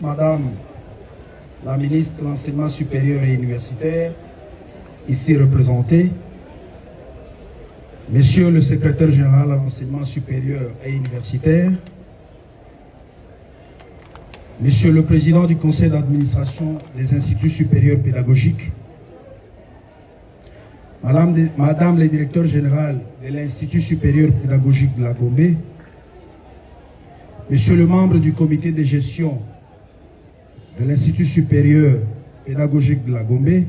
Madame la ministre de l'Enseignement supérieur et universitaire, ici représentée, Monsieur le secrétaire général à l'enseignement supérieur et universitaire, Monsieur le président du conseil d'administration des instituts supérieurs pédagogiques, Madame le directeur général de l'Institut supérieur pédagogique de la Gombe, Monsieur le membre du comité de gestion de l'Institut supérieur pédagogique de la Gombe,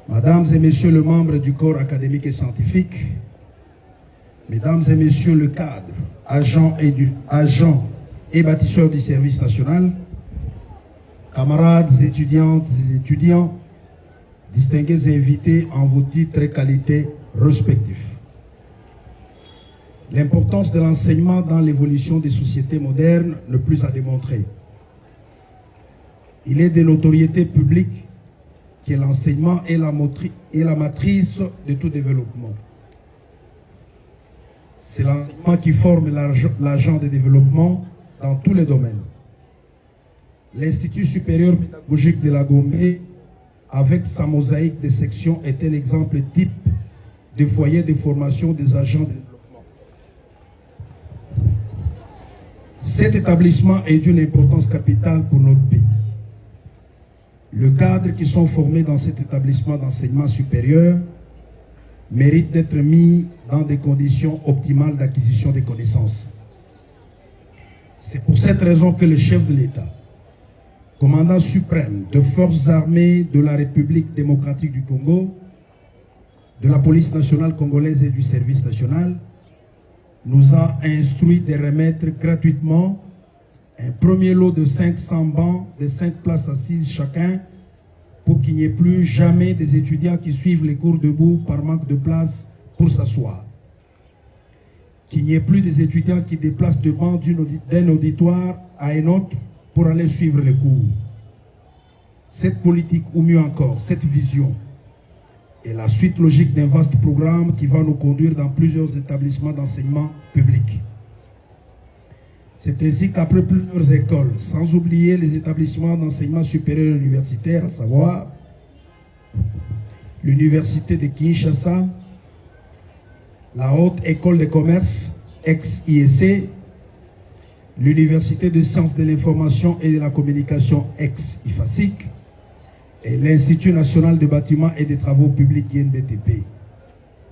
Mesdames et Messieurs les membres du corps académique et scientifique, Mesdames et Messieurs le cadre, agents et bâtisseurs du service national, camarades étudiantes et étudiants, distingués invités en vos titres et qualités respectifs. L'importance de l'enseignement dans l'évolution des sociétés modernes n'est plus à démontrer. Il est de notoriété publique que l'enseignement est la matrice de tout développement. C'est l'enseignement qui forme l'agent de développement dans tous les domaines. L'Institut supérieur pédagogique de la Gombe, avec sa mosaïque de sections, est un exemple type de foyer de formation des agents de développement. Cet établissement est d'une importance capitale pour notre pays. Les cadres qui sont formés dans cet établissement d'enseignement supérieur méritent d'être mis dans des conditions optimales d'acquisition des connaissances. C'est pour cette raison que le chef de l'État, commandant suprême des forces armées de la République démocratique du Congo, de la police nationale congolaise et du service national, nous a instruit de remettre gratuitement un premier lot de 500 bancs de 5 places assises chacun pour qu'il n'y ait plus jamais des étudiants qui suivent les cours debout par manque de place pour s'asseoir. Qu'il n'y ait plus des étudiants qui déplacent de bancs d'un auditoire à un autre pour aller suivre les cours. Cette politique, ou mieux encore, cette vision, est la suite logique d'un vaste programme qui va nous conduire dans plusieurs établissements d'enseignement public. C'est ainsi qu'après plusieurs écoles, sans oublier les établissements d'enseignement supérieur universitaire, à savoir l'Université de Kinshasa, la Haute École de Commerce, ex-IEC, l'Université de Sciences de l'Information et de la Communication, ex-IFASIC, et l'Institut National de Bâtiments et des Travaux Publics, INBTP.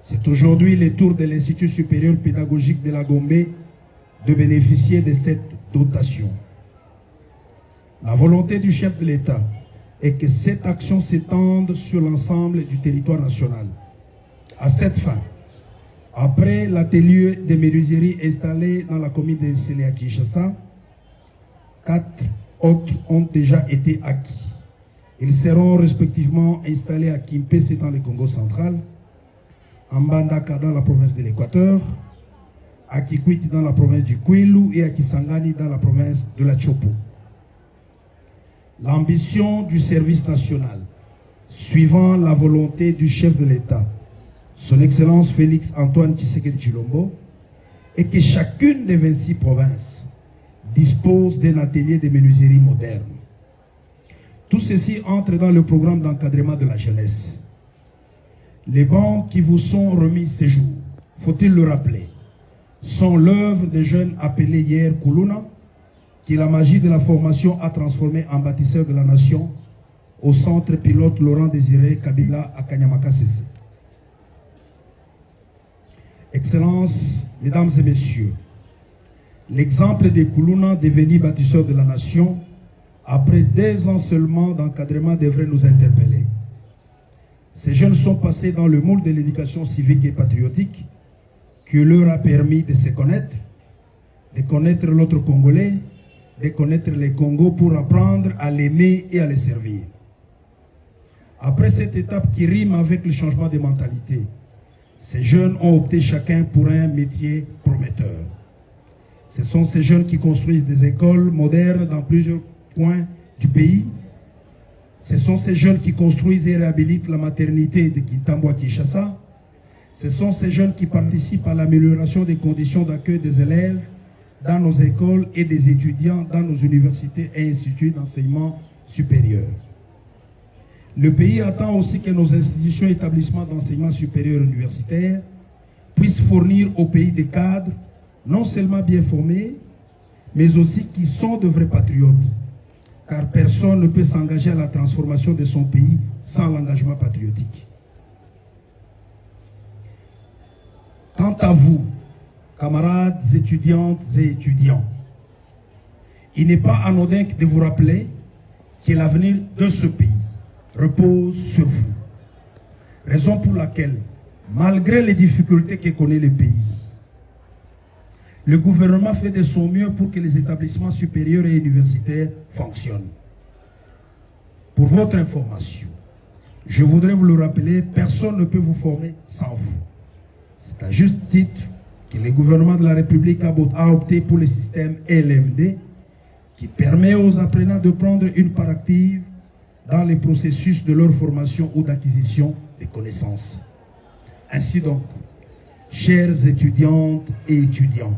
C'est aujourd'hui le tour de l'Institut supérieur pédagogique de la Gombe de bénéficier de cette dotation. La volonté du chef de l'État est que cette action s'étende sur l'ensemble du territoire national. À cette fin, après l'atelier de menuiserie installé dans la commune de Nsele à Kinshasa, 4 autres ont déjà été acquis. Ils seront respectivement installés à Kimpese dans le Congo central, à Mbandaka dans la province de l'Équateur, à Kikwiti dans la province du Kwilu et à Kisangani dans la province de la Chopo. L'ambition du service national, suivant la volonté du chef de l'État, son Excellence Félix Antoine Tshisekedi Tshilombo, est que chacune des 26 provinces dispose d'un atelier de menuiserie moderne. Tout ceci entre dans le programme d'encadrement de la jeunesse. Les bancs qui vous sont remis ces jours, faut-il le rappeler, sont l'œuvre des jeunes appelés hier Kuluna, qui la magie de la formation a transformé en bâtisseur de la nation au centre pilote Laurent Désiré Kabila à Kanyamaka Sese. Excellences, Mesdames et Messieurs, l'exemple des Kuluna devenus bâtisseurs de la nation, après 2 ans seulement d'encadrement, devrait nous interpeller. Ces jeunes sont passés dans le moule de l'éducation civique et patriotique qui leur a permis de se connaître, de connaître l'autre Congolais, de connaître les Congos pour apprendre à l'aimer et à les servir. Après cette étape qui rime avec le changement de mentalité, ces jeunes ont opté chacun pour un métier prometteur. Ce sont ces jeunes qui construisent des écoles modernes dans plusieurs coins du pays. Ce sont ces jeunes qui construisent et réhabilitent la maternité de Kintambo à Kinshasa. Ce sont ces jeunes qui participent à l'amélioration des conditions d'accueil des élèves dans nos écoles et des étudiants dans nos universités et instituts d'enseignement supérieur. Le pays attend aussi que nos institutions et établissements d'enseignement supérieur universitaire puissent fournir au pays des cadres non seulement bien formés, mais aussi qui sont de vrais patriotes. Car personne ne peut s'engager à la transformation de son pays sans l'engagement patriotique. Quant à vous, camarades étudiantes et étudiants, il n'est pas anodin de vous rappeler que l'avenir de ce pays repose sur vous. Raison pour laquelle, malgré les difficultés que connaît le pays, le gouvernement fait de son mieux pour que les établissements supérieurs et universitaires fonctionnent. Pour votre information, je voudrais vous le rappeler, personne ne peut vous former sans vous. C'est à juste titre que le gouvernement de la République a opté pour le système LMD qui permet aux apprenants de prendre une part active dans les processus de leur formation ou d'acquisition des connaissances. Ainsi donc, chères étudiantes et étudiants,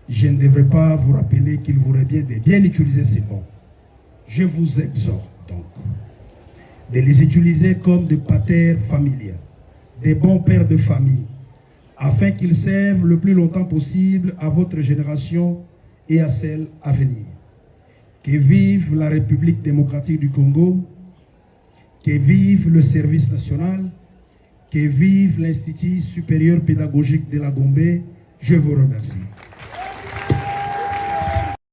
je ne devrais pas vous rappeler qu'il vaudrait bien de bien utiliser ces mots. Je vous exhorte donc de les utiliser comme des patères familiers, des bons pères de famille, afin qu'ils servent le plus longtemps possible à votre génération et à celle à venir. Que vive la République démocratique du Congo, que vive le service national, que vive l'Institut supérieur pédagogique de la Gombe. Je vous remercie.